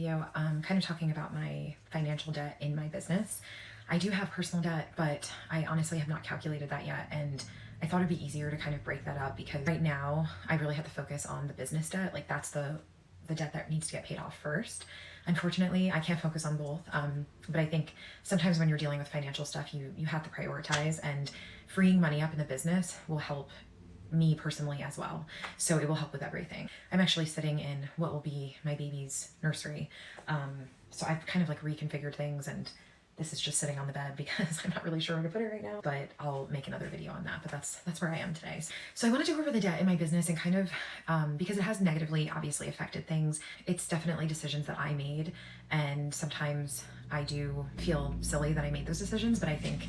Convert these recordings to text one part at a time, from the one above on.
video kind of talking about my financial debt in my business. I do have personal debt, but I honestly have not calculated that yet, and I thought it'd be easier to kind of break that up because right now I really have to focus on the business debt. Like that's the debt that needs to get paid off first. Unfortunately, I can't focus on both, but I think sometimes when you're dealing with financial stuff, you have to prioritize, and freeing money up in the business will help me personally as well. So it will help with everything. I'm actually sitting in what will be my baby's nursery. So I've kind of like reconfigured things, and this is just sitting on the bed because I'm not really sure where to put it right now, but I'll make another video on that. But that's where I am today. So I wanted to go over the debt in my business and kind of, because it has negatively obviously affected things. It's definitely decisions that I made. And sometimes I do feel silly that I made those decisions, but I think,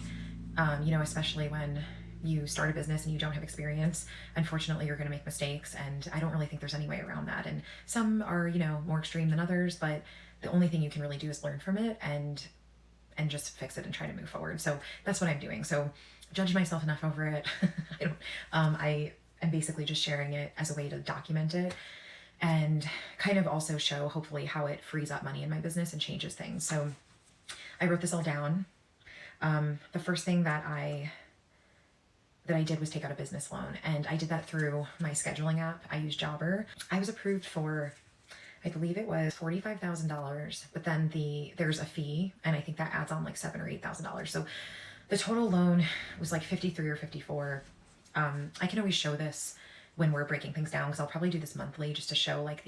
especially when you start a business and you don't have experience, unfortunately you're going to make mistakes, and I don't really think there's any way around that. And some are, more extreme than others, but the only thing you can really do is learn from it and just fix it and try to move forward. So that's what I'm doing. So judge myself enough over it. I am basically just sharing it as a way to document it and kind of also show hopefully how it frees up money in my business and changes things. So I wrote this all down. The first thing that I did was take out a business loan, and I did that through my scheduling app. I use Jobber. I was approved for, I believe it was $45,000, but then there's a fee, and I think that adds on like $7,000 or $8,000. So the total loan was like 53 or 54. I can always show this when we're breaking things down, because I'll probably do this monthly just to show like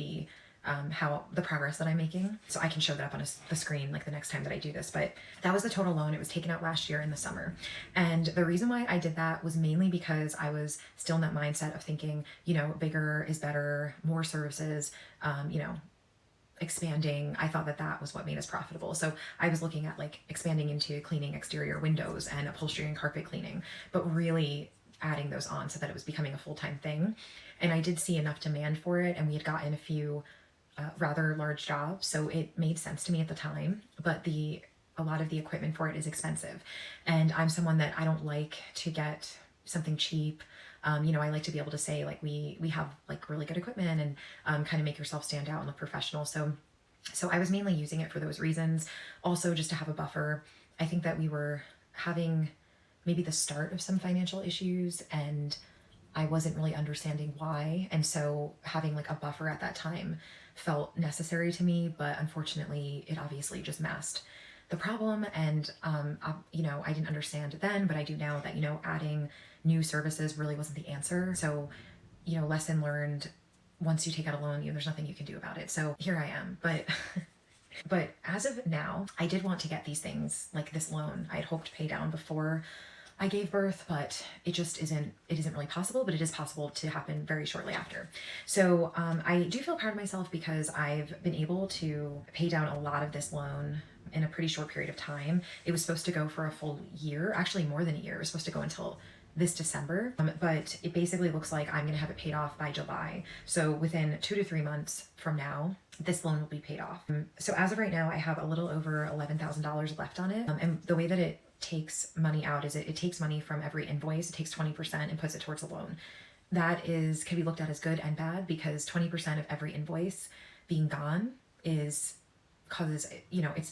how the progress that I'm making. So I can show that up on the screen like the next time that I do this. But that was the total loan. It was taken out last year in the summer. And the reason why I did that was mainly because I was still in that mindset of thinking, bigger is better, more services, expanding. I thought that was what made us profitable. So I was looking at like expanding into cleaning exterior windows and upholstery and carpet cleaning, but really adding those on so that it was becoming a full-time thing. And I did see enough demand for it, and we had gotten a few rather large jobs, so it made sense to me at the time. But a lot of the equipment for it is expensive, and I'm someone that I don't like to get something cheap. I like to be able to say like we have like really good equipment, and kind of make yourself stand out and look professional. So I was mainly using it for those reasons. Also, just to have a buffer. I think that we were having maybe the start of some financial issues, and I wasn't really understanding why. And so having like a buffer at that time felt necessary to me, but unfortunately it obviously just masked the problem. And, I didn't understand then, but I do now that, adding new services really wasn't the answer. So, lesson learned, once you take out a loan, there's nothing you can do about it. So here I am, but as of now, I did want to get these things like this loan I had hoped to pay down before I gave birth, but it isn't really possible, but it is possible to happen very shortly after. So I do feel proud of myself because I've been able to pay down a lot of this loan in a pretty short period of time. It was supposed to go for a full year, actually more than a year. It was supposed to go until this December, but it basically looks like I'm going to have it paid off by July. So within 2 to 3 months from now, this loan will be paid off. So as of right now, I have a little over $11,000 left on it. And the way that it takes money out is it takes money from every invoice. It takes 20% and puts it towards a loan. That can be looked at as good and bad, because 20% of every invoice being gone causes,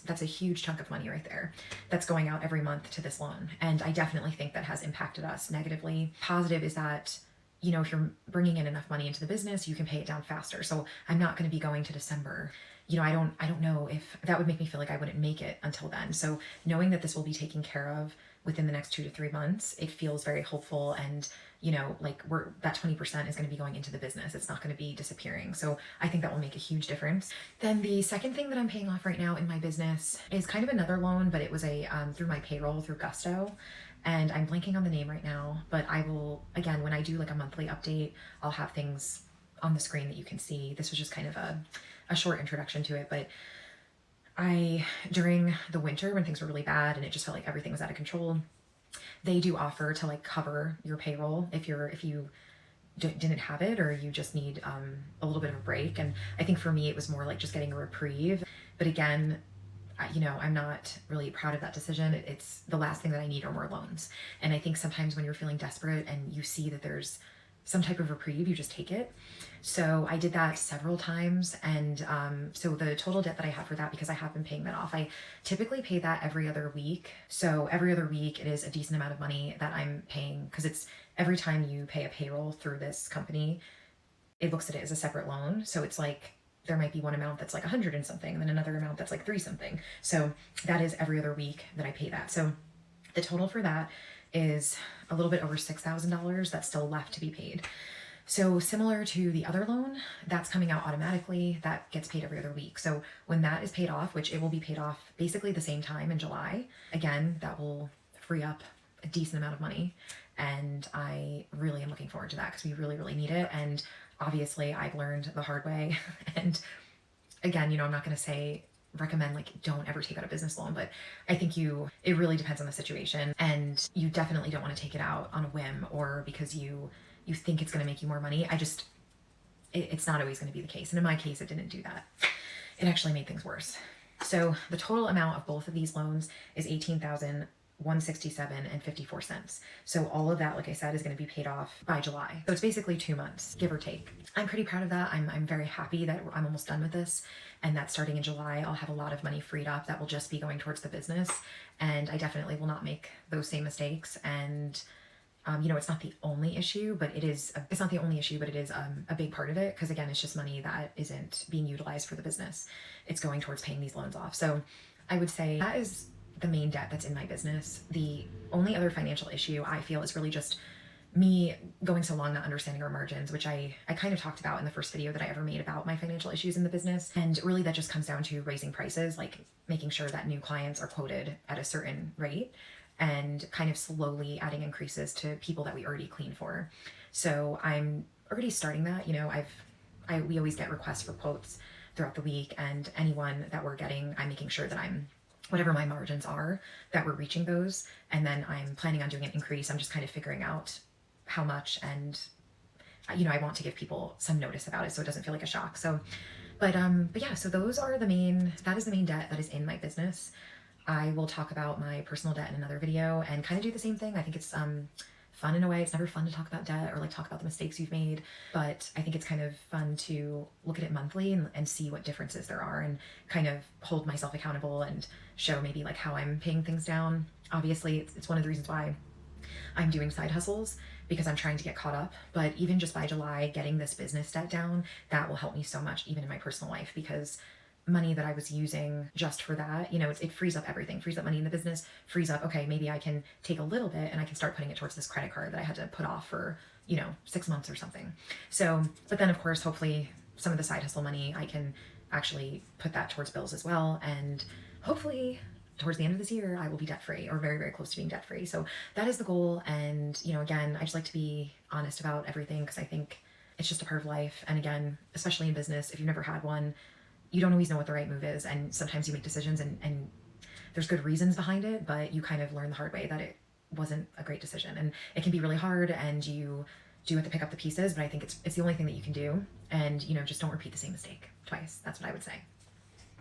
that's a huge chunk of money right there that's going out every month to this loan. And I definitely think that has impacted us negatively. Positive is that, if you're bringing in enough money into the business, you can pay it down faster. So I'm not going to be going to December. I don't know if that would make me feel like I wouldn't make it until then. So knowing that this will be taken care of within the next 2 to 3 months, it feels very hopeful. And, that 20% is going to be going into the business. It's not going to be disappearing. So I think that will make a huge difference. Then the second thing that I'm paying off right now in my business is kind of another loan, but it was through my payroll through Gusto. And I'm blanking on the name right now, but I will, again, when I do like a monthly update, I'll have things on the screen that you can see. This was just kind of a short introduction to it, but during the winter when things were really bad and it just felt like everything was out of control, they do offer to like cover your payroll if you didn't have it, or you just need a little bit of a break. And I think for me, it was more like just getting a reprieve. But again, I'm not really proud of that decision. It's the last thing that I need are more loans. And I think sometimes when you're feeling desperate and you see that there's some type of reprieve, you just take it. So I did that several times. And so the total debt that I have for that, because I have been paying that off, I typically pay that every other week. So every other week, it is a decent amount of money that I'm paying, because it's every time you pay a payroll through this company, it looks at it as a separate loan. So it's like there might be one amount that's like 100 and something, and then another amount that's like 3 something. So that is every other week that I pay that. So the total for that is a little bit over $6,000 that's still left to be paid. So similar to the other loan, that's coming out automatically. That gets paid every other week. So when that is paid off, which it will be paid off basically the same time in July, again, that will free up a decent amount of money. And I really am looking forward to that, because we really, really need it. And obviously I've learned the hard way. And again, I'm not going to recommend like don't ever take out a business loan, but I think it really depends on the situation, and you definitely don't want to take it out on a whim or because you think it's going to make you more money. It's not always going to be the case. And in my case, it didn't do that. It actually made things worse. So the total amount of both of these loans is $18,167.54. So all of that, like I said, is going to be paid off by July. So it's basically 2 months, give or take. I'm pretty proud of that. I'm very happy that I'm almost done with this, and that starting in July, I'll have a lot of money freed up that will just be going towards the business. And I definitely will not make those same mistakes. And it's not the only issue, but it's not the only issue, but it is a big part of it. Because again, it's just money that isn't being utilized for the business. It's going towards paying these loans off. So I would say that is the main debt that's in my business. The only other financial issue I feel is really just me going so long not understanding our margins, which I kind of talked about in the first video that I ever made about my financial issues in the business. And really that just comes down to raising prices, like making sure that new clients are quoted at a certain rate, and kind of slowly adding increases to people that we already clean for. So I'm already starting that. We always get requests for quotes throughout the week, and anyone that we're getting, I'm making sure that whatever my margins are, that we're reaching those. And then I'm planning on doing an increase. I'm just kind of figuring out how much, and I want to give people some notice about it so it doesn't feel like a shock. So, but yeah, so that is the main debt that is in my business. I will talk about my personal debt in another video and kind of do the same thing. I think it's fun in a way. It's never fun to talk about debt or like talk about the mistakes you've made, but I think it's kind of fun to look at it monthly and see what differences there are, and kind of hold myself accountable and show maybe like how I'm paying things down. Obviously, it's one of the reasons why I'm doing side hustles, because I'm trying to get caught up. But even just by July, getting this business debt down, that will help me so much even in my personal life, because money that I was using just for that, it frees up everything, frees up money in the business, frees up, okay, maybe I can take a little bit and I can start putting it towards this credit card that I had to put off for, 6 months or something. So, but then of course, hopefully some of the side hustle money, I can actually put that towards bills as well. And hopefully towards the end of this year, I will be debt free, or very, very close to being debt free. So that is the goal. And, again, I just like to be honest about everything, because I think it's just a part of life. And again, especially in business, if you've never had one, you don't always know what the right move is. And sometimes you make decisions and there's good reasons behind it, but you kind of learn the hard way that it wasn't a great decision. And it can be really hard, and you do have to pick up the pieces, but I think it's the only thing that you can do. And, just don't repeat the same mistake twice. That's what I would say.